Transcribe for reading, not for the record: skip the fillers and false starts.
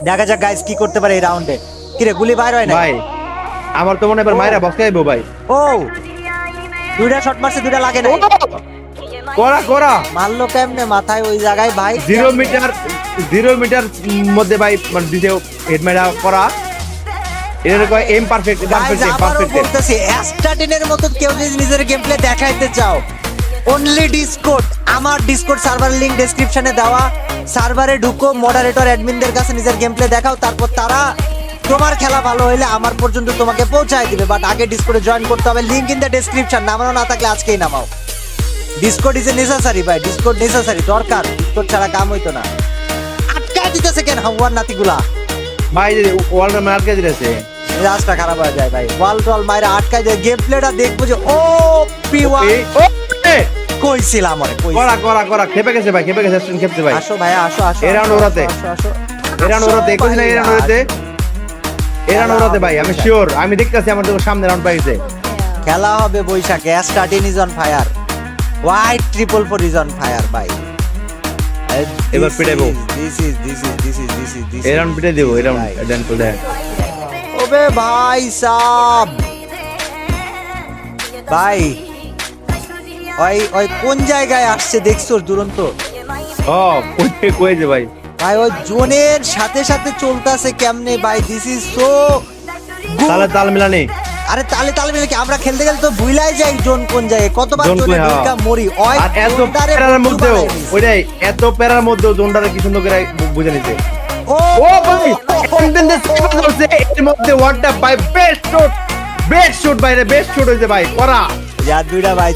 দেখা যাক গাইস কি করতে পারে এই রাউন্ডে। কি রে গুলি বাইর হয় না ভাই আমার তো মনে হয় এবার মাইরা বসকাইবো ভাই। ও দুইটা শট মারছে, দুইটা লাগে না। করা করা মারলো কেমনে মাথায় ওই জায়গায় ভাই? 0 মিটার মধ্যে ভাই মানে দিতে হেড মাইরা করা। এর কয় এম পারফেক্ট গাইস আবারও বলতেছি, অ্যাস্টাটিনের মতো কেউ যদি নিজের গেম প্লে দেখাইতে চাও, অনলি ডিসকর্ড, আমার ডিসকর্ড সার্ভার লিংক ডেসক্রিপশনে দেওয়া। সার্ভারে ঢুকো, মডারেটর অ্যাডমিনদের কাছে নিজের গেম প্লে দেখাও, তারপর তারা তোমার খেলা ভালো হইলে আমার পর্যন্ত তোমাকে পৌঁছায় দিবে। বাট আগে ডিসকর্ডে জয়েন করতে হবে, লিংক ইন দ্য ডেসক্রিপশন। নামানো না থাকলে আজকেই নামাও। ডিসকর্ড ইজ এ নেসেসারি ভাই, ডিসকর্ড নেসেসারি, দরকার। ডিসকর্ড ছাড়া কাম হইতো না। আটকায় দিতেছে কেন হাওয়ার নাতিগুলা? ভাই ওয়ার্ল্ড মার্কে দিতেছে, রাস্তা খারাপ হয়ে যায় ভাই। ওয়াল টল মাইরা আটকায় যায়। গেম প্লেটা দেখবো যে ও পি1 কইছিলাম আরে কই। করা করা করা খেপে গেছে ভাই, খেপে গেছে, স্ট্রিং খেপছে ভাই। আসো ভাই আসো আসো। এই রাউন্ড ওরাতে, এই রাউন্ড ওরাতে 21 না, এই রাউন্ড ওরাতে, এই রাউন্ড ওরাতে ভাই আমি শিওর। আমি দেখতাছি আমার তো সামনে রাউন্ড পাইছে। খেলা হবে বৈশাখে। Starting is on fire, white triple for is on fire ভাই। এবার পিটাইবো। দিস ইজ এই রাউন্ড পিটাই দেব, এই রাউন্ড দেন তো দেন। ওবে ভাই সাব ভাই, ওই ওই কোন জায়গায় আসছে দেখছো দুরন্ত? ও কই যে ভাই, ভাই ওই জোনের সাথে সাথে চলতেছে কেমনে ভাই? দিস ইজ সো তালে তাল মিলানি। আরে তালে তালে মিলে কি আমরা খেলতে গেলে তো ভুলাই যাই জোন কোন জায়গায়, কতবার জোন জোনে কই, হ্যাঁ। ঢুকা মরি। ওই আর এত জোনটারে প্যারার বন্ধু মধ্যেও বানায় দিছে। ওইটাই, এত প্যারার মধ্যেও জোনটারে কি সুন্দর করে বুঝে নিছে। ও ও ভাই কন্টেন্ট দে সেভ করছে এর মধ্যে ওয়ানটা ভাই, বেস্ট শট ভাই রে, বেস্ট শট হইছে ভাই। করা যা দুইটা ভাই